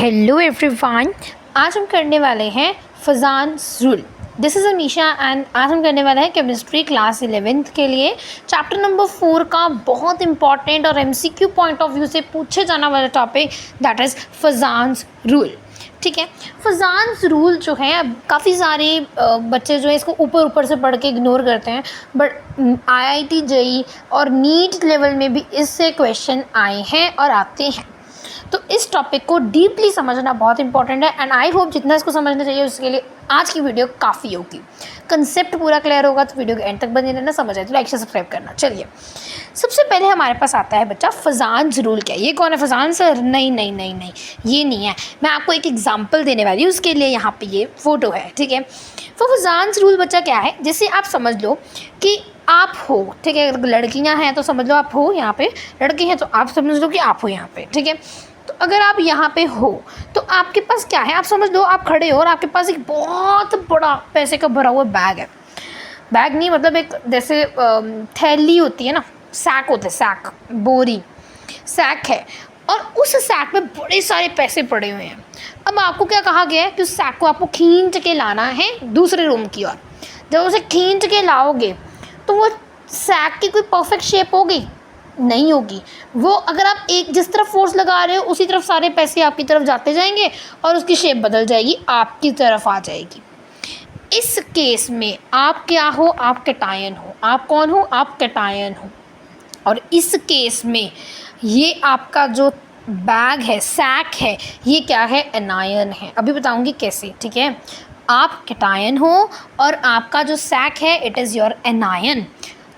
Hello everyone, आज हम करने वाले हैं Fajans rule. This is Amisha and आज हम करने वाले हैं केमिस्ट्री क्लास 11th के लिए चैप्टर नंबर 4 का बहुत इंपॉर्टेंट और एमसीक्यू पॉइंट ऑफ व्यू से पूछे जाने वाला टॉपिक दैट इज़ फजान्स रूल। ठीक है, फजान्स रूल जो है काफ़ी सारे बच्चे जो है इसको ऊपर से पढ़ के इग्नोर करते हैं, बट आईआईटी जेईई और नीट लेवल में भी इससे क्वेश्चन आए हैं और आते हैं। तो इस टॉपिक को डीपली समझना बहुत इंपॉर्टेंट है एंड आई होप जितना इसको समझना चाहिए उसके लिए आज की वीडियो काफ़ी होगी। कंसेप्ट पूरा क्लियर होगा तो वीडियो के एंड तक बने रहना, समझ आए तो लाइक से सब्सक्राइब करना। चलिए, सबसे पहले हमारे पास आता है बच्चा फजान्स रूल। क्या ये कौन है फजान सर? नहीं, ये नहीं है। मैं आपको एक एग्जाम्पल देने वाली हूँ, उसके लिए यहाँ पे ये फ़ोटो है। ठीक है, तो फजान्स रूल बच्चा क्या है, जैसे आप समझ लो कि आप हो, ठीक है, लड़कियाँ हैं तो समझ लो आप हो यहाँ पे, लड़के हैं तो आप समझ लो कि आप हो यहाँ पे। ठीक है, तो अगर आप यहाँ पे हो तो आपके पास क्या है, आप समझ लो आप खड़े हो और आपके पास एक बहुत बड़ा पैसे का भरा हुआ बैग है। बैग नहीं, मतलब एक जैसे थैली होती है ना, सैक होते हैं, सैक, बोरी सैक है, और उस सैक में बड़े सारे पैसे पड़े हुए हैं। अब आपको क्या कहा गया है कि उस सैक को आपको खींच के लाना है दूसरे रूम की ओर। जब उसे खींच के लाओगे तो वो सैक की कोई परफेक्ट शेप होगी? नहीं होगी। वो अगर आप एक जिस तरफ फोर्स लगा रहे हो उसी तरफ सारे पैसे आपकी तरफ जाते जाएंगे और उसकी शेप बदल जाएगी, आपकी तरफ आ जाएगी। इस केस में आप क्या हो? आप कैटायन हो। आप कौन हो? आप कैटायन हो। और इस केस में ये आपका जो बैग है, सैक है, ये क्या है? एनायन है। अभी बताऊंगी कैसे। ठीक है, आप कैटायन हो और आपका जो सैक है इट इज़ योर एनायन,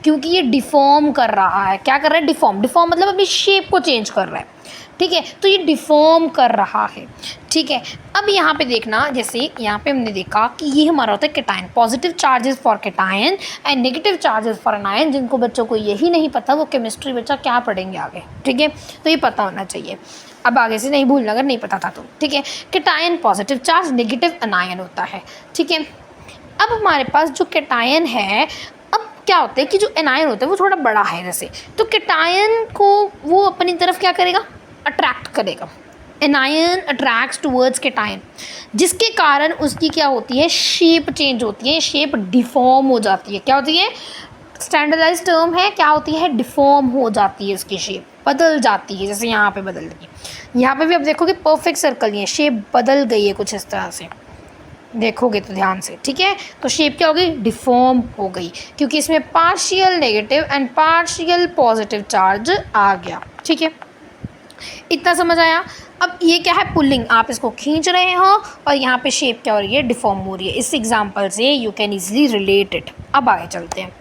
क्योंकि ये डिफॉर्म कर रहा है। क्या कर रहा है? डिफॉर्म मतलब अपनी शेप को चेंज कर रहा है। ठीक है, तो ये डिफॉर्म कर रहा है। ठीक है, अब यहाँ पे देखना, जैसे यहाँ पे हमने देखा कि ये हमारा होता है cation. Positive charges for cation and negative charges for anion. जिनको बच्चों को यही नहीं पता वो केमिस्ट्री बच्चा क्या पढ़ेंगे आगे। ठीक है, तो ये पता होना चाहिए, अब आगे से नहीं भूलना अगर नहीं पता था तो। ठीक है, cation positive charge, negative anion होता है। ठीक है, अब हमारे पास जो कैटायन है, क्या होता है कि जो एनायन होता है वो थोड़ा बड़ा है जैसे, तो कैटायन को वो अपनी तरफ क्या करेगा? अट्रैक्ट करेगा। एनायन अट्रैक्ट्स टुवर्ड्स कैटायन, जिसके कारण उसकी क्या होती है? शेप चेंज होती है, शेप डिफॉर्म हो जाती है। क्या होती है? स्टैंडर्डाइज टर्म है, क्या होती है? डिफॉर्म हो जाती है, उसकी शेप बदल जाती है। जैसे यहाँ पे बदल गई, यहाँ पे भी अब देखोगे परफेक्ट सर्कल ही है, शेप बदल गई है कुछ इस तरह से, देखोगे तो ध्यान से। ठीक है, तो शेप क्या हो गई? डिफॉर्म हो गई, क्योंकि इसमें partial negative and partial positive charge आ गया। ठीक है, इतना समझ आया। अब ये क्या है? पुलिंग। आप इसको खींच रहे हो और यहाँ पे शेप क्या हो रही है? डिफॉर्म हो रही है। इस एग्जाम्पल से you can easily relate it. अब आगे चलते हैं।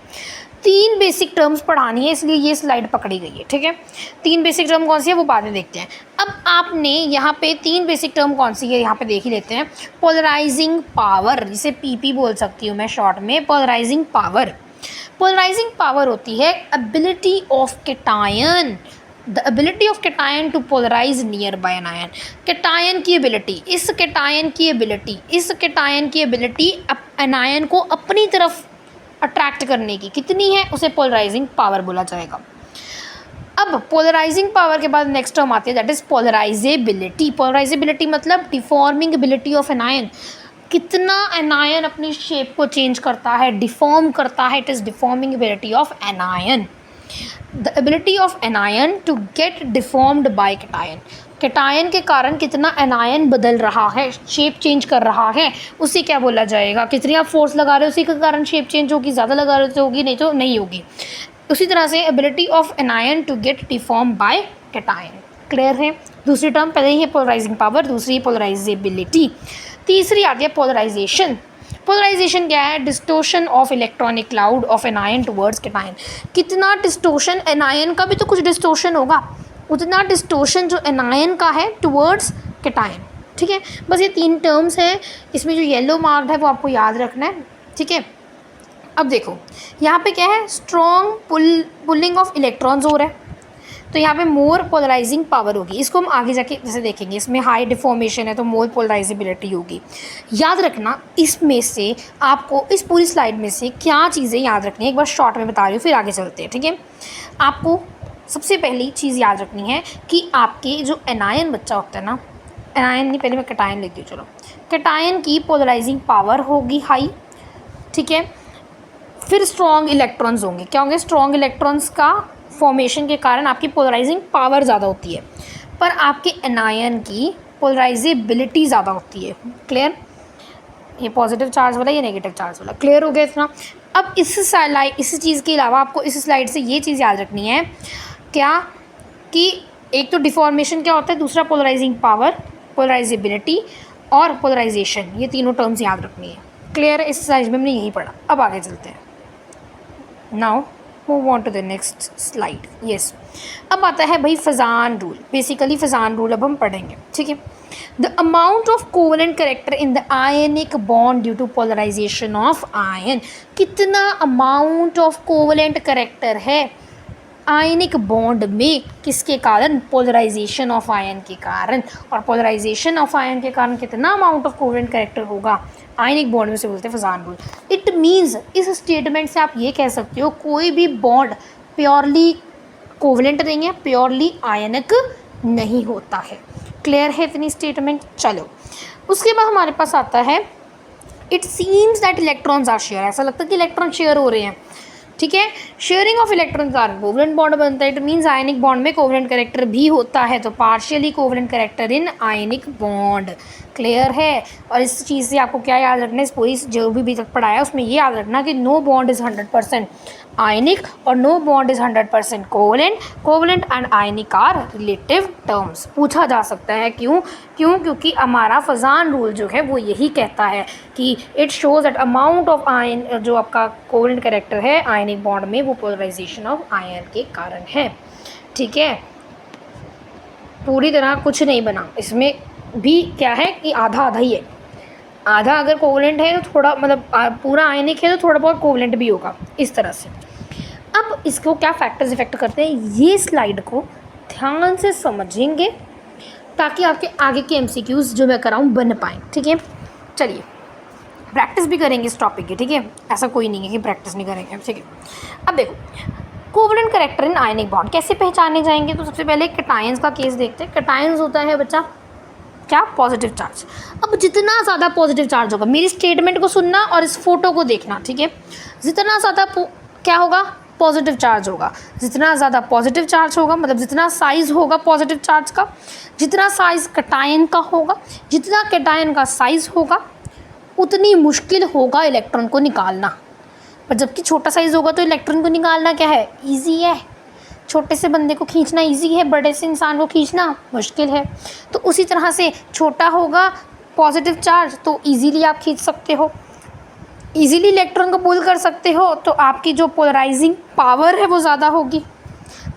3 बेसिक टर्म्स पढ़ानी है, इसलिए ये स्लाइड पकड़ी गई है। ठीक है, 3 बेसिक टर्म कौन सी है वो बाद में देखते हैं। अब आपने यहाँ पे 3 बेसिक टर्म कौन सी है यहाँ पे देख ही लेते हैं। पोलराइजिंग पावर, जिसे पीपी बोल सकती हूँ मैं शॉर्ट में। पोलराइजिंग पावर, पोलराइजिंग पावर होती है ability of cation, the ability of cation to polarise nearby an anion. Cation की एबिलिटी, इस कैटायन की एबिलिटी, इस कैटायन की एबिलिटी एनायन को अपनी तरफ अट्रैक्ट करने की कितनी है? उसे पोलराइजिंग पावर बोला जाएगा। अब पोलराइजिंग पावर के बाद नेक्स्ट टर्म आती है दैट इज पोलराइजेबिलिटी। पोलराइजेबिलिटी मतलब डिफॉर्मिंग एबिलिटी ऑफ एनायन, कितना एनायन अपनी शेप को चेंज करता है, डिफॉर्म करता है। It is deforming ability of anion, the ability of anion to get deformed by cation. Cation के कारण कितना एनायन बदल रहा है, शेप चेंज कर रहा है, उसे क्या बोला जाएगा? कितनी आप फोर्स लगा रहे हो उसी के कारण शेप चेंज होगी, ज़्यादा लगा रहे हो तो होगी, नहीं तो नहीं होगी। उसी तरह से ability of anion to get deform by cation. Clear है? दूसरी टर्म पहले ही है पोलराइजिंग पावर, दूसरी पोलराइजेबिलिटी, तीसरी आती है पोलराइजेशन। पोलराइजेशन क्या है? Distortion of electronic cloud of anion towards cation. कितना डिस्टोर्शन, एनायन का भी तो कुछ डिस्टोर्शन होगा, उतना डिस्टोर्शन जो एनायन का है टुवर्ड्स कैटायन। ठीक है, बस ये 3 टर्म्स हैं। इसमें जो येलो मार्क्ड है वो आपको याद रखना है। ठीक है, अब देखो यहाँ पे क्या है? स्ट्रॉन्ग पुलिंग ऑफ इलेक्ट्रॉन्स हो रहा है, तो यहाँ पे मोर पोलराइजिंग पावर होगी। इसको हम आगे जाके जैसे देखेंगे, इसमें हाई डिफॉर्मेशन है तो मोर पोलराइजेबिलिटी होगी। याद रखना, इसमें से आपको इस पूरी स्लाइड में से क्या चीज़ें याद रखनी है, एक बार शॉर्ट में बता रही हूँ फिर आगे चलते हैं। ठीक है, आपको सबसे पहली चीज़ याद रखनी है कि आपके जो एनायन बच्चा होता है ना, एनायन नहीं, पहले मैं कैटायन लिखती हूँ। चलो, कैटायन की पोलराइजिंग पावर होगी हाई, ठीक है। फिर स्ट्रॉन्ग इलेक्ट्रॉन्स होंगे, क्या होंगे? स्ट्रॉन्ग इलेक्ट्रॉन्स का फॉर्मेशन के कारण आपकी पोलराइजिंग पावर ज़्यादा होती है, पर आपके एनायन की पोलराइजेबिलिटी ज़्यादा होती है। क्लियर? ये पॉजिटिव चार्ज वाला, ये नेगेटिव चार्ज वाला। क्लियर हो गया इतना? अब इस चीज़ के अलावा आपको इस स्लाइड से ये चीज़ याद रखनी है, क्या कि एक तो डिफॉर्मेशन क्या होता है, दूसरा पोलराइजिंग पावर, पोलराइजेबिलिटी और पोलराइजेशन, ये तीनों टर्म्स याद रखनी है। क्लियर है? इस स्लाइड में हमने यही पढ़ा। अब आगे चलते हैं। Now move on to the next slide. Yes, अब आता है भाई Fajan rule. Basically Fajan rule अब हम पढ़ेंगे, ठीक है। The amount of covalent character in the ionic bond due to polarisation of ion, कितना अमाउंट ऑफ कोवेलेंट कैरेक्टर है आयनिक बॉन्ड में, किसके कारण? पोलराइजेशन ऑफ आयन के कारण। और पोलराइजेशन ऑफ आयन के कारण कितना अमाउंट ऑफ कोवेलेंट कैरेक्टर होगा आयनिक बॉन्ड में, से बोलते हैं फजान रूल। इट मीन्स, इस स्टेटमेंट से आप ये कह सकते हो कोई भी बॉन्ड प्योरली कोवेलेंट नहीं है, प्योरली आयनिक नहीं होता है। क्लियर है इतनी स्टेटमेंट? चलो, उसके बाद हमारे पास आता है it seems that electrons are share. ऐसा लगता है कि इलेक्ट्रॉन शेयर हो रहे हैं, ठीक है। शेयरिंग ऑफ इलेक्ट्रॉन कारण कोवेलेंट बॉन्ड बनता है। इट मीन्स आयनिक बॉन्ड में कोवेलेंट कैरेक्टर भी होता है, तो पार्शियली कोवेलेंट कैरेक्टर इन आयनिक बॉन्ड। क्लियर है? और इस चीज़ से आपको क्या याद रखना है, इस पूरी जो भी तक पढ़ाया उसमें ये याद रखना कि नो बॉन्ड इज़ 100% आयनिक और no bond is 100% covalent. Covalent and ionic are relative terms. पूछा जा सकता है क्यों? क्योंकि हमारा फजान रूल जो है वो यही कहता है कि it shows that amount of ion, जो आपका कोवेलेंट कैरेक्टर है आयनिक बॉन्ड में, वो पोलराइजेशन ऑफ आयन के कारण है, ठीक है। पूरी तरह कुछ नहीं बना, इसमें भी क्या है कि आधा आधा ही है। आधा अगर कोवेलेंट है तो थोड़ा, मतलब पूरा आयनिक है तो थोड़ा बहुत कोवेलेंट भी होगा, इस तरह से। अब इसको क्या फैक्टर्स इफेक्ट करते हैं, ये स्लाइड को ध्यान से समझेंगे ताकि आपके आगे के एमसीक्यूज़ जो मैं कराऊँ बन पाएँ, ठीक है। चलिए, प्रैक्टिस भी करेंगे इस टॉपिक की, ठीक है। ऐसा कोई नहीं है कि प्रैक्टिस नहीं करेंगे, ठीक है। अब देखो, कोवेलेंट कैरेक्टर इन आयनिक बॉन्ड कैसे पहचाने जाएंगे, तो सबसे पहले कैटायंस का केस देखते हैं। कैटायंस होता है बच्चा क्या? Positive charge. अब जितना ज़्यादा पॉजिटिव चार्ज होगा, मेरी स्टेटमेंट को सुनना और इस फोटो को देखना, ठीक है। जितना ज़्यादा क्या होगा? पॉजिटिव चार्ज होगा। जितना ज़्यादा पॉजिटिव चार्ज होगा, मतलब जितना साइज़ होगा पॉजिटिव चार्ज का, जितना साइज़ कैटायन का होगा, जितना कैटायन का साइज़ होगा, उतनी मुश्किल होगा इलेक्ट्रॉन को निकालना। पर जबकि छोटा साइज़ होगा तो इलेक्ट्रॉन को निकालना क्या है? ईजी है। छोटे से बंदे को खींचना इजी है, बड़े से इंसान को खींचना मुश्किल है। तो उसी तरह से छोटा होगा पॉजिटिव चार्ज तो इजीली आप खींच सकते हो, इजीली इलेक्ट्रॉन को पुल कर सकते हो, तो आपकी जो पोलराइजिंग पावर है वो ज़्यादा होगी।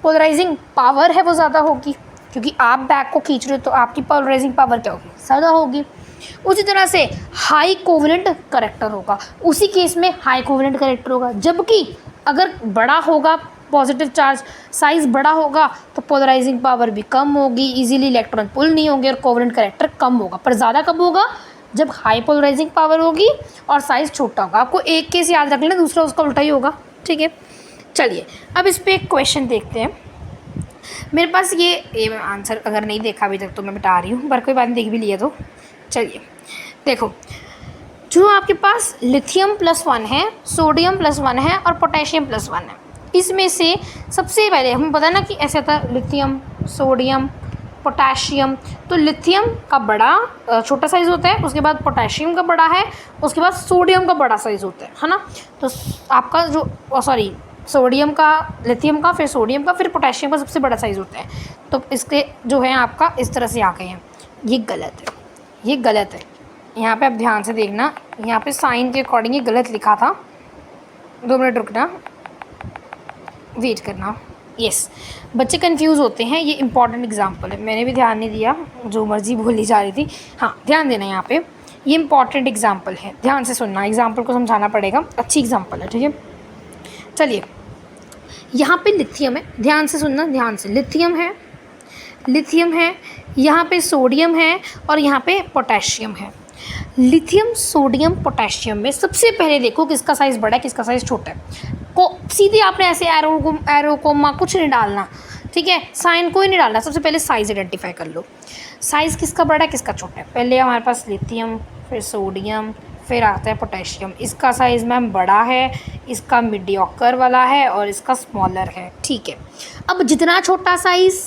पोलराइजिंग पावर है वो ज़्यादा होगी क्योंकि आप बैक को खींच रहे हो, तो आपकी पोलराइजिंग पावर क्या होगी? ज़्यादा होगी। उसी तरह से हाई कोवेलेंट कैरेक्टर होगा, उसी केस में हाई कोवेलेंट कैरेक्टर होगा। जबकि अगर बड़ा होगा पॉजिटिव चार्ज, साइज़ बड़ा होगा, तो पोलराइजिंग पावर भी कम होगी, इजीली इलेक्ट्रॉन पुल नहीं होंगे और कोवेलेंट कैरेक्टर कम होगा। पर ज़्यादा कब होगा? जब हाई पोलराइजिंग पावर होगी और साइज़ छोटा होगा। आपको एक केस याद रख लेना, दूसरा उसका उल्टा ही होगा, ठीक है। चलिए, अब इस पर एक क्वेश्चन देखते हैं। मेरे पास ये आंसर अगर नहीं देखा अभी तक तो मैं बता रही हूँ, पर कोई बात नहीं, देख भी लिया तो। चलिए देखो, जो आपके पास लिथियम +1 है, सोडियम +1 है और पोटेशियम +1 है, इसमें से सबसे पहले हमें पता ना कि ऐसा था लिथियम, सोडियम, पोटेशियम। तो लिथियम का बड़ा छोटा साइज़ होता है, उसके बाद पोटेशियम का बड़ा है, उसके बाद सोडियम का बड़ा साइज़ होता है ना। तो आपका जो सोडियम का, लिथियम का, फिर सोडियम का, फिर पोटेशियम का सबसे बड़ा साइज़ होता है। तो इसके जो है आपका इस तरह से आ गए हैं, ये गलत है, ये गलत है। यहाँ पे आप ध्यान से देखना, यहाँ पे साइन के अकॉर्डिंग ये गलत लिखा था। 2 मिनट रुकना, वेट करना। यस, बच्चे कंफ्यूज होते हैं, ये इंपॉर्टेंट एग्जांपल है, मैंने भी ध्यान नहीं दिया, जो मर्जी बोली जा रही थी। हाँ, ध्यान देना, यहाँ पे ये इंपॉर्टेंट एग्जांपल है, ध्यान से सुनना, एग्जांपल को समझाना पड़ेगा। अच्छी एग्जांपल है, ठीक है। चलिए, यहाँ पे लिथियम है, ध्यान से सुनना, ध्यान से। लिथियम है, लिथियम है, यहाँ पे सोडियम है और यहाँ पे पोटेशियम है। लिथियम, सोडियम, पोटेशियम में सबसे पहले देखो किसका साइज़ बड़ा है, किसका साइज़ छोटा है। को सीधे आपने ऐसे एरो कोमा कुछ नहीं डालना, ठीक है, साइन कोई नहीं डालना, सबसे पहले साइज़ आइडेंटिफाई कर लो। साइज़ किसका बड़ा है किसका छोटा है। पहले हमारे पास लिथियम, फिर सोडियम, फिर आता है पोटेशियम। इसका साइज़ मैम बड़ा है, इसका मीडियोकर वाला है और इसका स्मॉलर है। ठीक है, अब जितना छोटा साइज़,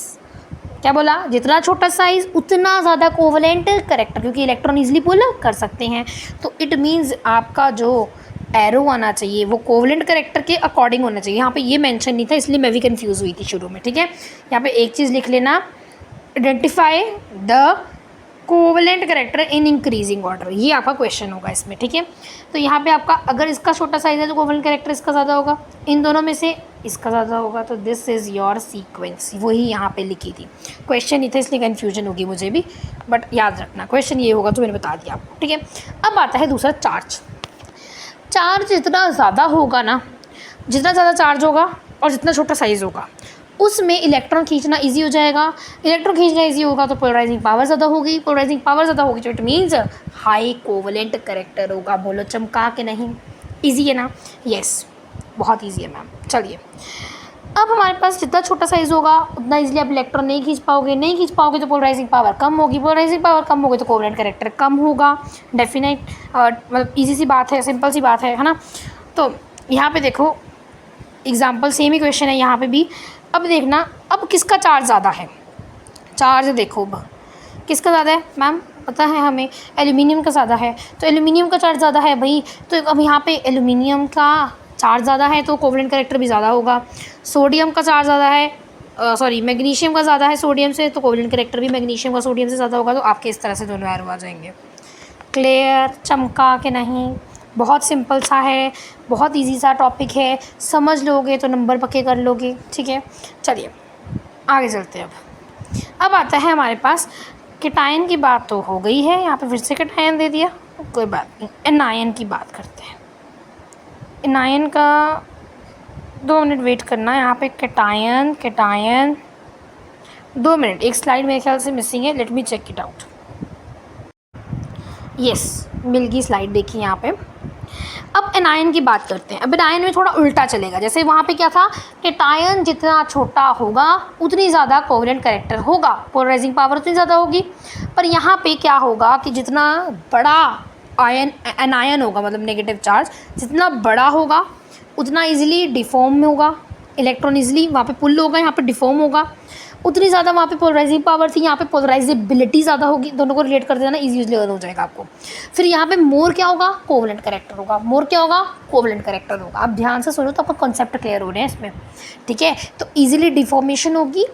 क्या बोला, जितना छोटा साइज़ उतना ज़्यादा कोवलेंट करेक्टर, क्योंकि इलेक्ट्रॉन ईजिली पुल कर सकते हैं। तो इट मीन्स आपका जो एरो आना चाहिए वो कोवलेंट करेक्टर के अकॉर्डिंग होना चाहिए। यहाँ पे ये मेंशन नहीं था, इसलिए मैं भी कंफ्यूज हुई थी शुरू में। ठीक है, यहाँ पे एक चीज़ लिख लेना, identify the covalent character in increasing order, ये आपका क्वेश्चन होगा इसमें। ठीक है, तो यहाँ पे आपका अगर इसका छोटा साइज है तो कोवलेंट करेक्टर इसका ज़्यादा होगा, इन दोनों में से इसका ज़्यादा होगा। तो दिस इज़ योर सीक्वेंस, वही यहाँ पे लिखी थी। क्वेश्चन नहीं था इसलिए कन्फ्यूजन होगी मुझे भी, बट याद रखना क्वेश्चन ये होगा जो मैंने बता दिया आपको। ठीक है, अब आता है दूसरा चार्ज। चार्ज जितना ज़्यादा होगा ना, जितना ज़्यादा चार्ज होगा और जितना छोटा साइज़ होगा उसमें इलेक्ट्रॉन खींचना इजी हो जाएगा। इलेक्ट्रॉन खींचना इजी होगा तो पोलराइजिंग पावर ज़्यादा होगी, पोलराइजिंग पावर ज़्यादा होगी तो it means high covalent character होगा। बोलो चमका के नहीं, इजी है ना। यस, बहुत इजी है मैम। चलिए, अब हमारे पास जितना छोटा साइज़ होगा उतना इजीली आप इलेक्ट्रॉन नहीं खींच पाओगे, नहीं खींच पाओगे तो पोलराइजिंग पावर कम होगी, पोलराइजिंग पावर कम होगी तो कोवलेंट करेक्टर कम होगा। डेफिनेट मतलब इजी सी बात है, सिंपल सी बात है ना। तो यहाँ पे देखो एग्जाम्पल सेम ही क्वेश्चन है यहाँ पे भी। अब देखना, अब किसका चार्ज ज़्यादा है। चार्ज देखो अब किसका ज़्यादा है मैम, पता है हमें एल्यूमिनियम का ज़्यादा है। तो एल्यूमिनियम का चार्ज ज़्यादा है भाई, तो अब यहाँ पे एल्यूमिनियम का चार्ज ज़्यादा है तो कोवलेंट करेक्टर भी ज़्यादा होगा। सोडियम का चार्ज ज़्यादा है, सॉरी मैग्नीशियम का ज़्यादा है सोडियम से, तो कोवलेंट करेक्टर भी मैग्नीशियम का सोडियम से ज़्यादा होगा। तो आपके इस तरह से दोनों एरो आ जाएंगे। क्लियर, चमका के नहीं, बहुत सिंपल सा है, बहुत इजी सा टॉपिक है, समझ लोगे तो नंबर पक्के कर लोगे। ठीक है, चलिए आगे चलते हैं। अब आता है हमारे पास केटायन की बात तो हो गई है, यहाँ पे फिर से केटायन दे दिया, कोई बात नहीं। एनायन की बात करते हैं। एनायन का 2 मिनट वेट करना, यहाँ पे केटायन केटायन 2 मिनट, एक स्लाइड मेरे ख्याल से मिसिंग है, let me check it out. Yes, मिल गई स्लाइड, देखिए यहाँ पे। अब एनायन की बात करते हैं। अब एनायन में थोड़ा उल्टा चलेगा, जैसे वहाँ पे क्या था, केटायन जितना छोटा होगा उतनी ज़्यादा कोवलेंट करेक्टर होगा, पोलराइजिंग पावर उतनी ज़्यादा होगी। पर यहाँ पे क्या होगा कि जितना बड़ा आयन एनायन होगा, मतलब नेगेटिव चार्ज जितना बड़ा होगा उतना इजीली डिफॉर्म में होगा, इलेक्ट्रॉन इजीली वहाँ पे पुल होगा, यहाँ पे डिफॉर्म होगा। उतनी ज़्यादा वहाँ पे पोलराइजिंग पावर थी, यहाँ पे पोलराइजेबिलिटी ज़्यादा होगी। दोनों को रिलेट कर देना, इजीली हो जाएगा आपको। फिर यहाँ पे मोर क्या होगा, कोवलेंट करेक्टर होगा। मोर क्या होगा, कोवलेंट करेक्टर होगा। आप ध्यान से सुनो तो आपका कॉन्सेप्ट क्लियर हो रहे हैं इसमें। ठीक है, तो ईजिली डिफॉर्मेशन होगी,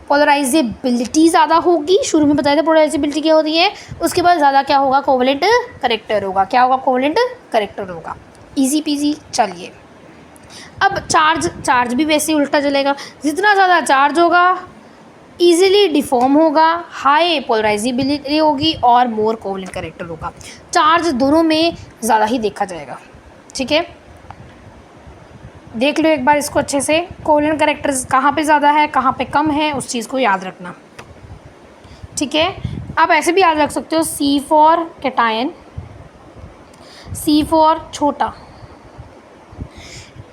पोलराइजेबिलिटी ज़्यादा होगी। शुरू में बताया था पोलराइजेबिलिटी क्या होती है, उसके बाद ज़्यादा क्या होगा, कोवलेंट करेक्टर होगा। क्या होगा, कोवलेंट करेक्टर होगा। Easy PG. चलिए, अब चार्ज भी वैसे ही उल्टा चलेगा, जितना ज़्यादा चार्ज होगा ईजिली डिफॉर्म होगा, हाई पोलराइजेबिलिटी होगी और मोर कोवलेंट करेक्टर होगा। चार्ज दोनों में ज़्यादा ही देखा जाएगा। ठीक है, देख लो एक बार इसको अच्छे से, कोवलेंट करेक्टर्स कहाँ पे ज़्यादा है कहाँ पे कम है, उस चीज़ को याद रखना। ठीक है, आप ऐसे भी याद रख सकते हो, C for cation, C for छोटा,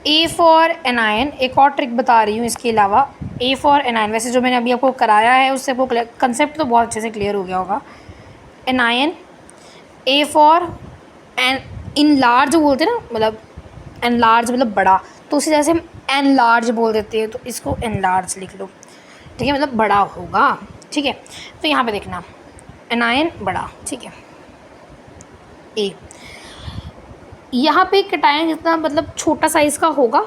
A फॉर एनायन। एक और ट्रिक बता रही हूँ इसके अलावा, A फॉर एनायन, वैसे जो मैंने अभी आपको कराया है उससे आपको कंसेप्ट तो बहुत अच्छे से क्लियर हो गया होगा। Anion, A for in large बोलते हैं ना, मतलब एन लार्ज मतलब बड़ा, तो उसी तरह से हम एन लार्ज बोल देते हैं, तो इसको एन लार्ज लिख लो। ठीक है, मतलब बड़ा होगा। ठीक है, तो यहाँ पे देखना एनायन बड़ा। ठीक है, ए यहाँ पे केटायन जितना मतलब छोटा साइज़ का होगा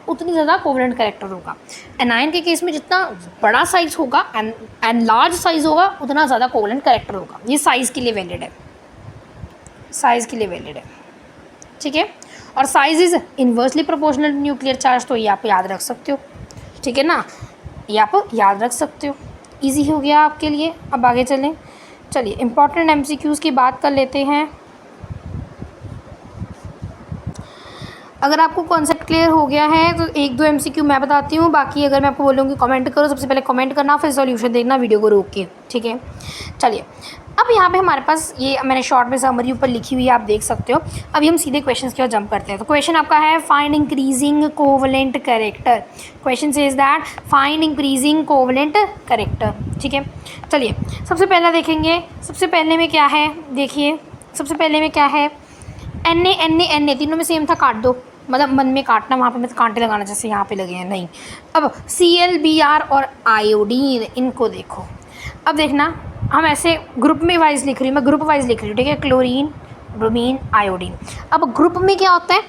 उतनी ज़्यादा कोवलेंट करेक्टर होगा। एनायन के केस में जितना बड़ा साइज़ होगा एंड लार्ज साइज़ होगा उतना ज़्यादा कोवलेंट करेक्टर होगा। ये साइज़ के लिए वैलिड है, साइज़ के लिए वैलिड है। ठीक है, और size is inversely proportional to nuclear charge, तो ये आप याद रख सकते हो। ठीक है ना, ये आप याद रख सकते हो, ईजी हो गया आपके लिए। अब आगे चलें। चलिए इंपॉर्टेंट MCQs की बात कर लेते हैं। अगर आपको कॉन्सेप्ट क्लियर हो गया है तो 1-2 MCQ मैं बताती हूँ, बाकी अगर मैं आपको बोलूँगी कमेंट करो, सबसे पहले कमेंट करना, फिर सॉल्यूशन देखना वीडियो को रोक के। ठीक है, चलिए अब यहाँ पे हमारे पास ये मैंने शॉर्ट में समरी ऊपर लिखी हुई है, आप देख सकते हो। अभी हम सीधे क्वेश्चन की ओर जंप करते हैं। तो क्वेश्चन आपका है find increasing covalent character. Question says that find increasing covalent character. ठीक है, चलिए सबसे पहला देखेंगे। सबसे पहले में क्या है, देखिए सबसे पहले में क्या है, एन ए तीनों में सेम था, काट दो, मतलब मन में काटना, वहाँ पे मतलब कांटे लगाना जैसे यहाँ पे लगे हैं, नहीं। अब ClBr और आयोडीन, इनको देखो। अब देखना, हम ऐसे ग्रुप में वाइज लिख रही हूँ, मैं ग्रुप वाइज लिख रही हूँ, ठीक है, क्लोरीन, ब्रोमीन, आयोडीन। अब ग्रुप में क्या होता है,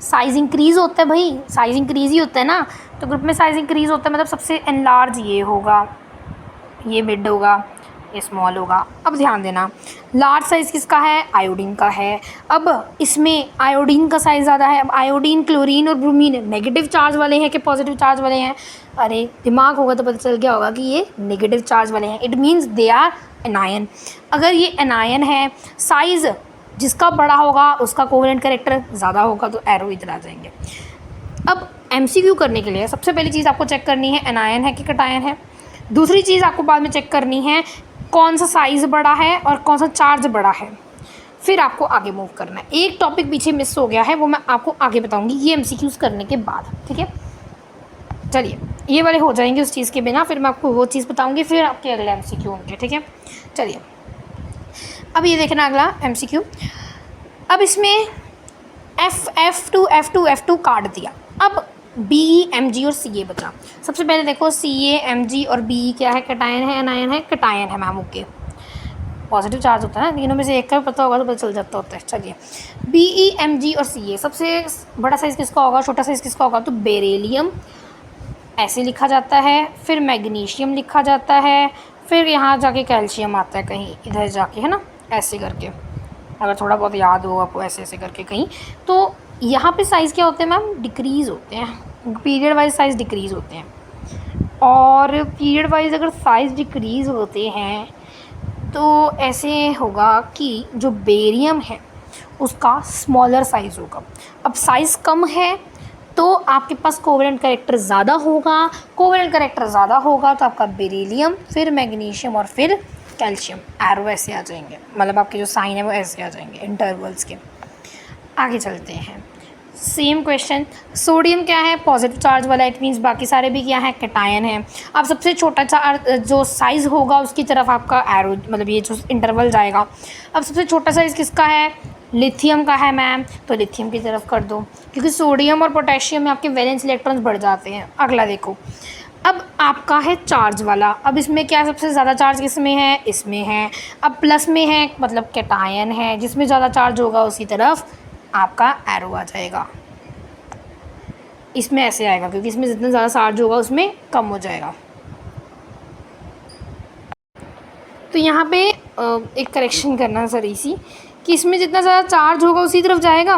साइज इंक्रीज होता है भाई, साइज इंक्रीज ही होता है ना। तो ग्रुप में साइज इंक्रीज होता है, मतलब सबसे एनलार्ज ये होगा, ये मिड होगा, ये स्मॉल होगा। अब ध्यान देना, लार्ज साइज़ किसका है, आयोडीन का है। अब इसमें आयोडीन का साइज़ ज़्यादा है। अब आयोडीन, क्लोरीन और ब्रोमीन नेगेटिव चार्ज वाले हैं कि पॉजिटिव चार्ज वाले हैं? अरे दिमाग होगा तो पता चल गया होगा कि ये नेगेटिव चार्ज वाले हैं। It means they are anion. अगर ये एनायन है, साइज़ जिसका बड़ा होगा उसका कोवेलेंट कैरेक्टर ज़्यादा होगा, तो एरो इधर आ जाएंगे। अब MCQ करने के लिए सबसे पहली चीज़ आपको चेक करनी है एनायन है कि कटायन है। दूसरी चीज़ आपको बाद में चेक करनी है कौन सा साइज़ बड़ा है और कौन सा चार्ज बड़ा है, फिर आपको आगे मूव करना है। एक टॉपिक पीछे मिस हो गया है, वो मैं आपको आगे बताऊंगी ये MCQs करने के बाद, ठीक है। चलिए ये वाले हो जाएंगे उस चीज़ के बिना, फिर मैं आपको वो चीज़ बताऊंगी, फिर आपके अगले MCQ होंगे, ठीक है। चलिए अब ये देखना अगला MCQ। अब इसमें F2 काट दिया। अब BE, MG और CA बचा। सबसे पहले देखो CA, MG और BE क्या है, कटायन है, एनायन है, कटायन है मैम, ओके। पॉजिटिव चार्ज होता है ना, तीनों में से एक का पता होगा तो पता चल जाता होता है। चलिए BE, MG और CA, सबसे बड़ा साइज़ किसका होगा, छोटा साइज़ किसका होगा, तो बेरिलियम ऐसे लिखा जाता है, फिर मैग्नीशियम लिखा जाता है, फिर यहाँ जाके कैल्शियम आता है कहीं इधर जाके, है ना, ऐसे करके, अगर थोड़ा बहुत याद हो आपको, ऐसे ऐसे करके कहीं। तो यहाँ पे साइज़ क्या होते हैं मैम, डिक्रीज़ होते हैं, पीरियड वाइज साइज़ डिक्रीज़ होते हैं। और पीरियड वाइज अगर साइज़ डिक्रीज़ होते हैं तो ऐसे होगा कि जो बेरियम है उसका स्मॉलर साइज़ होगा। अब साइज़ कम है तो आपके पास कोवेलेंट कैरेक्टर ज़्यादा होगा, कोवेलेंट कैरेक्टर ज़्यादा होगा तो आपका बेरिलियम, फिर मैग्नीशियम और फिर कैल्शियम, एरो ऐसे आ जाएंगे, मतलब आपके जो साइन है वो ऐसे आ जाएंगे इंटरवल्स के। आगे चलते हैं, सेम क्वेश्चन। सोडियम क्या है, पॉजिटिव चार्ज वाला, इट मीन्स बाकी सारे भी क्या है, कैटायन है। अब सबसे छोटा चार्ज जो साइज़ होगा उसकी तरफ आपका एरो, मतलब ये जो इंटरवल जाएगा। अब सबसे छोटा साइज़ किसका है, लिथियम का है मैम, तो लिथियम की तरफ कर दो, क्योंकि सोडियम और पोटेशियम में आपके वैलेंस इलेक्ट्रॉन्स बढ़ जाते हैं। अगला देखो, अब आपका है चार्ज वाला। अब इसमें क्या सबसे ज़्यादा चार्ज किसमें है, इसमें है। अब प्लस में है, मतलब कैटायन है, जिसमें ज़्यादा चार्ज होगा उसी तरफ आपका एरो आ जाएगा। इसमें ऐसे आएगा क्योंकि इसमें जितना ज़्यादा चार्ज होगा उसमें कम हो जाएगा। तो यहाँ पे एक करेक्शन करना सर सी कि इसमें जितना ज़्यादा चार्ज होगा उसी तरफ जाएगा।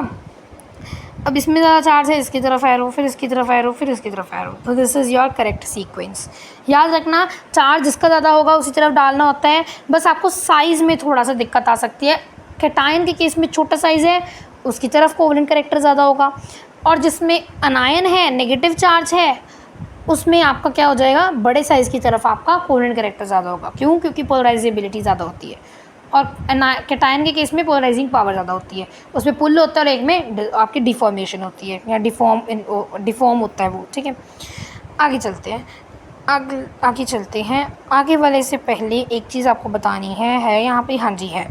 अब इसमें ज़्यादा चार्ज है, इसकी तरफ एरो, फिर इसकी तरफ एरो, फिर इसकी तरफ एरो। तो this is your correct sequence. याद रखना, चार्ज जिसका ज़्यादा होगा उसी तरफ डालना होता है, बस आपको साइज़ में थोड़ा सा दिक्कत आ सकती है। कैटायन के केस में छोटा साइज़ है, उसकी तरफ कोवेलेंट कैरेक्टर ज़्यादा होगा, और जिसमें अनायन है, नेगेटिव चार्ज है, उसमें आपका क्या हो जाएगा, बड़े साइज़ की तरफ आपका कोवेलेंट कैरेक्टर ज़्यादा होगा। क्यों, क्योंकि पोलराइजेबिलिटी ज़्यादा होती है। और कैटायन के केस में पोलराइजिंग पावर ज़्यादा होती है, उसमें पुल होता है और एक में आपकी डिफॉर्मेशन होती है या डिफॉर्म होता है वो, ठीक है। आगे चलते हैं, आगे चलते हैं। आगे वाले से पहले एक चीज़ आपको बतानी है यहाँ पे, हाँ जी है।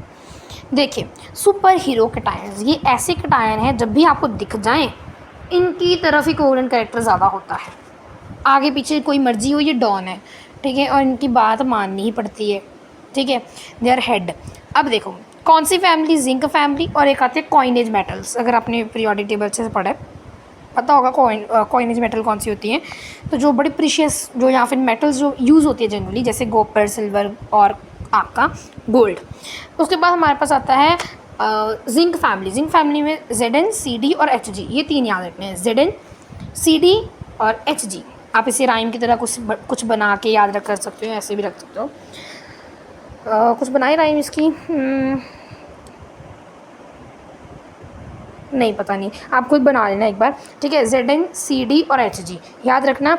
देखिए सुपर हीरो कैटायंस, ये ऐसे कैटायन हैं जब भी आपको दिख जाएं इनकी तरफ ही कोवेलेंट कैरेक्टर ज़्यादा होता है। आगे पीछे कोई मर्जी हो, ये डॉन है, ठीक है, और इनकी बात माननी ही पड़ती है, ठीक है, दे आर हेड। अब देखो कौन सी फैमिली, जिंक फैमिली, और एक आते हैं कॉइनेज मेटल्स। अगर आपने पीरियोडिक टेबल अच्छे से पढ़ा है पता होगा कॉइनेज मेटल कौन सी होती हैं। तो जो बड़ी प्रीशियस, जो या फिर मेटल्स जो यूज़ होती है जनरली, जैसे कॉपर, सिल्वर और आपका गोल्ड। उसके बाद हमारे पास आता है जिंक फैमिली। जिंक फैमिली में Zn, Cd और Hg, ये तीन याद रखने हैं, Zn, Cd और Hg। आप इसे राइम की तरह कुछ बना के याद रख कर सकते हो, ऐसे भी रख सकते हो। कुछ बनाए राइम इसकी, नहीं पता नहीं, आप खुद बना लेना एक बार, ठीक है। Zn, Cd और Hg याद रखना,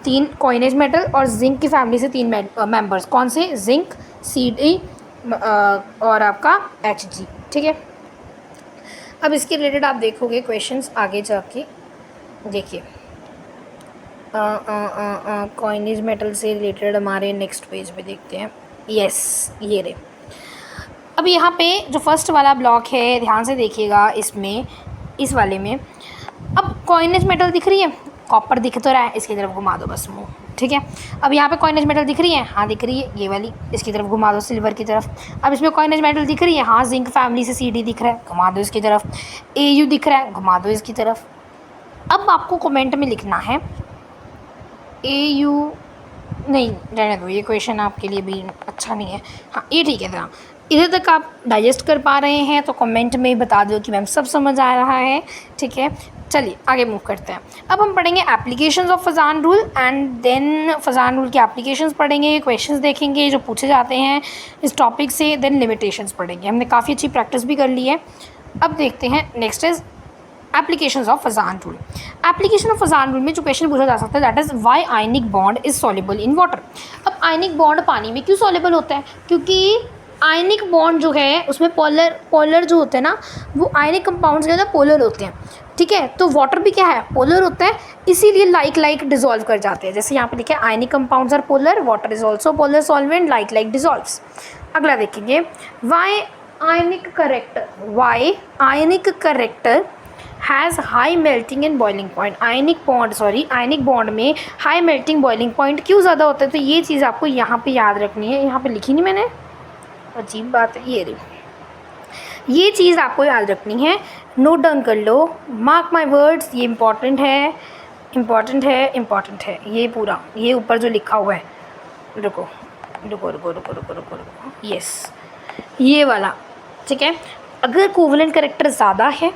तीन कॉइनेज मेटल और जिंक की फैमिली से तीन मेंबर्स। कौन से, जिंक, Cd और आपका Hg, ठीक है। अब इसके रिलेटेड आप देखोगे क्वेश्चंस आगे जाके, देखिए कॉइनेज मेटल से रिलेटेड हमारे नेक्स्ट पेज पे देखते हैं। यस, ये रे। अब यहाँ पे जो फर्स्ट वाला ब्लॉक है ध्यान से देखिएगा, इसमें इस वाले में अब कॉइनेज मेटल दिख रही है, कॉपर दिख तो रहा है, इसकी तरफ घुमा दो बस मुँह, ठीक है। अब यहाँ पे कॉइनेज मेटल दिख रही है, हाँ दिख रही है, ये वाली, इसकी तरफ घुमा दो सिल्वर की तरफ। अब इसमें कॉइनेज मेटल दिख रही है, हाँ जिंक फैमिली से Cd दिख रहा है, घुमा दो इसकी तरफ। Au दिख रहा है, घुमा दो इसकी तरफ। अब आपको कमेंट में लिखना है Au, नहीं रहने दो, ये क्वेश्चन आपके लिए भी अच्छा नहीं है, हाँ ये ठीक है। ज़रा इधर तक आप डाइजेस्ट कर पा रहे हैं तो कमेंट में बता दो कि मैम सब समझ आ रहा है, ठीक है। चलिए आगे मूव करते हैं। अब हम पढ़ेंगे applications of Fajan rule and then Fajan rule की एप्लीकेशंस पढ़ेंगे, क्वेश्चंस देखेंगे जो पूछे जाते हैं इस टॉपिक से, देन लिमिटेशंस पढ़ेंगे। हमने काफ़ी अच्छी प्रैक्टिस भी कर ली है। अब देखते हैं next is applications of Fajan rule. Application of Fajan rule में जो क्वेश्चन पूछा जा सकता है that is why ionic bond is soluble in water. अब आयनिक बॉन्ड पानी में क्यों सॉल्युबल होता है? क्योंकि आयनिक बॉन्ड जो है उसमें पोलर जो होते हैं ना, वो आयनिक कंपाउंड्स के अंदर पोलर होते हैं, ठीक है। तो वाटर भी क्या है, पोलर होता है, इसीलिए लाइक डिजॉल्व कर जाते हैं। जैसे यहाँ पे लिखा है ionic compounds are polar, water is also polar solvent, like dissolves. अगला देखेंगे why ionic character has high melting and boiling point. Ionic bond में हाई मेल्टिंग बॉइलिंग पॉइंट क्यों ज़्यादा होता है? तो ये चीज़ आपको यहाँ पे याद रखनी है। यहाँ पे लिखी नहीं मैंने, अजीब बात है, ये चीज़ आपको याद रखनी है, नोट डाउन कर लो, मार्क माई वर्ड्स, ये इम्पॉर्टेंट है ये पूरा, ये ऊपर जो लिखा हुआ है, रुको, यस ये वाला, ठीक है। अगर कोवलेंट कैरेक्टर ज़्यादा है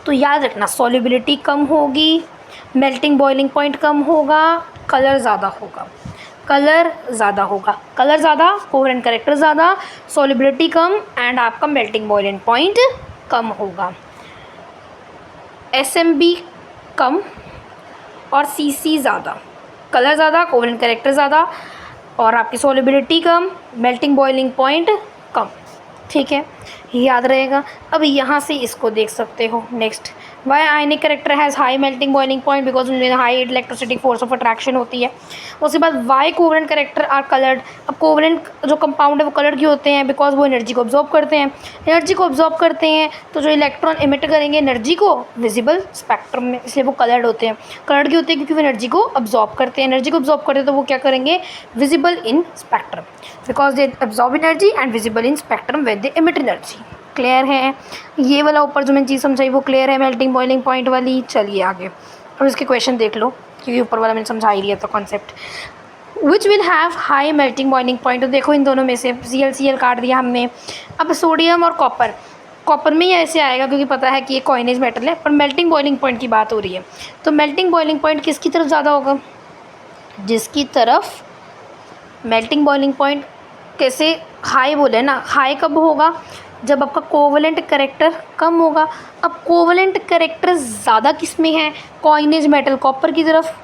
तो याद रखना सॉल्युबिलिटी कम होगी, मेल्टिंग बॉइलिंग पॉइंट कम होगा, कलर ज़्यादा, कोवलेंट कैरेक्टर ज़्यादा, सॉल्युबिलिटी कम एंड आपका मेल्टिंग बॉइलिंग पॉइंट कम होगा। SMB कम और CC ज़्यादा, कलर ज़्यादा, कोवलेंट कैरेक्टर ज़्यादा और आपकी सॉल्युबिलिटी कम, मेल्टिंग बॉइलिंग पॉइंट कम, ठीक है, याद रहेगा। अब यहाँ से इसको देख सकते हो। Next, why ionic character has high melting boiling point, because उनमें high electrostatic force of attraction होती है। उसके बाद why covalent character are coloured. अब कोवलेंट जो कंपाउंड है वो कलर्ड क्यों होते हैं? बिकॉज वो एनर्जी को ऑब्जॉर्ब करते हैं, तो जो इलेक्ट्रॉन इमिट करेंगे एनर्जी को विजिबल स्पेक्ट्रम में, इसलिए वो कलर्ड होते हैं। कलर्ड क्यों होते हैं? क्योंकि वो एनर्जी को ऑब्जॉर्ब करते हैं, तो वो क्या करेंगे? Visible in spectrum, because they absorb energy and visible in spectrum when they emit energy. Clear है? ये वाला ऊपर जो मैंने चीज़ समझाई वो क्लियर है, मेल्टिंग बॉइलिंग पॉइंट वाली। चलिए आगे, और इसके क्वेश्चन देख लो, क्योंकि ऊपर वाला मैंने समझा ही दिया था concept. Which will have high melting boiling point, तो देखो इन दोनों में से Cl काट दिया हमने। अब सोडियम और कॉपर में ही ऐसे आएगा क्योंकि पता है कि ये कॉइनेज मेटल है, पर मेल्टिंग बॉइलिंग पॉइंट की बात हो रही है, तो मेल्टिंग बॉइलिंग पॉइंट किसकी तरफ ज़्यादा होगा? जिसकी तरफ मेल्टिंग बॉइलिंग पॉइंट कैसे हाई बोले ना, हाई कब होगा? जब आपका कोवलेंट कैरेक्टर कम होगा। अब कोवलेंट कैरेक्टर ज़्यादा किस में है? कॉइनेज मेटल कॉपर की तरफ।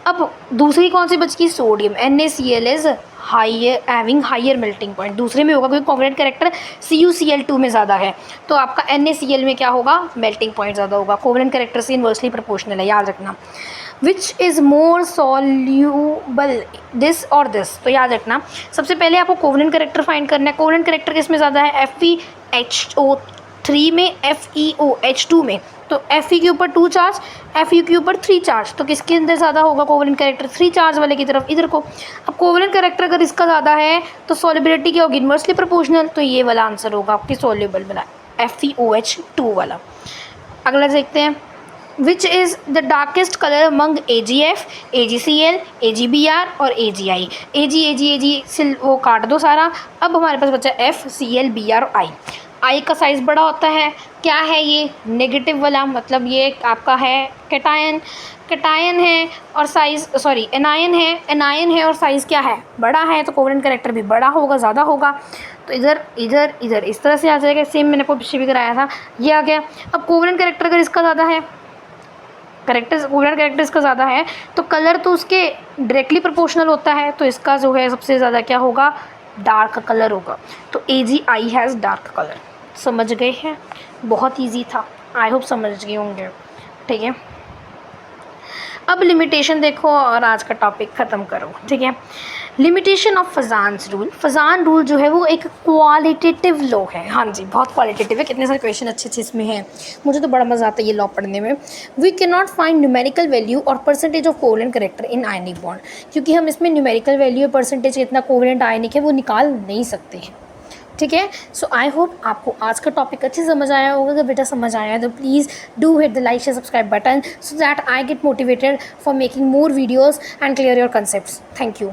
अब दूसरी कौन सी बच गई? Sodium. NaCl is having higher melting point, दूसरे में होगा क्योंकि कोवलेंट कैरेक्टर CuCl2 में ज़्यादा है, तो आपका NaCl में क्या होगा? मेल्टिंग पॉइंट ज़्यादा होगा, कोवलेंट कैरेक्टर से इन्वर्सली प्रोपोर्शनल है, याद रखना। Which is more soluble, this और दिस, तो याद रखना सबसे पहले आपको कोवलेंट कैरेक्टर फाइंड करना है। कोवलेंट कैरेक्टर किस में ज़्यादा है? FeHO3 में, FeOH2 में, तो Fe के ऊपर 2 चार्ज, Fu के ऊपर 3 चार्ज, तो किसके अंदर ज़्यादा होगा कोवलेंट कैरेक्टर? 3 चार्ज वाले की तरफ, इधर को। अब कोवलेंट कैरेक्टर अगर इसका ज़्यादा है तो सॉल्युबिलिटी क्या होगी? इन्वर्सली प्रोपोर्शनल, तो ये वाला आंसर होगा आपकी सॉल्युबल वाला, FeOH2 वाला। अगला देखते हैं, which is the darkest colour among AgF, AgCl, AgBr और AgI। Ag वो काट दो सारा। अब हमारे पास बचा F, Cl, Br और I। I का साइज़ बड़ा होता है, क्या है ये? नेगेटिव वाला, मतलब ये आपका है कैटायन है और साइज़ एनायन है और साइज़ क्या है? बड़ा है, तो कोवलेंट कैरेक्टर भी बड़ा होगा, ज़्यादा होगा। तो इधर इस तरह से आ जाएगा, सेम मैंने आपको पीछे भी कराया था, ये आ गया। अब कोवलेंट कैरेक्टर अगर इसका ज़्यादा है, कोवलेंट कैरेक्टर इसका ज़्यादा है, तो कलर तो उसके डायरेक्टली प्रोपोर्शनल होता है, तो इसका जो है सबसे ज़्यादा क्या होगा? डार्क कलर होगा, तो AgI हैज़ डार्क कलर। समझ गए हैं? बहुत ईजी था, आई होप समझ गए होंगे। ठीक है, अब लिमिटेशन देखो और आज का टॉपिक ख़त्म करो। ठीक है, limitation of Fajans rule. Fajan rule जो है वो एक क्वालिटेटिव लॉ है। हाँ जी, बहुत क्वालिटेटिव है, कितने सारे क्वेश्चन अच्छे अच्छे इसमें हैं, मुझे तो बड़ा मज़ा आता है ये लॉ पढ़ने में। We can not find numerical value और percentage of covalent character in ionic bond, क्योंकि हम इसमें न्यूमेरिकल वैल्यू और परसेंटेज कितना कोवेलेंट आयनिक है वो निकाल नहीं सकते हैं। ठीक है, सो आई होप आपको आज का टॉपिक अच्छे समझ आया होगा। अगर बेटा समझ आया है तो please do hit the like share subscribe button so that I get motivated for making more videos and clear your concepts. Thank you.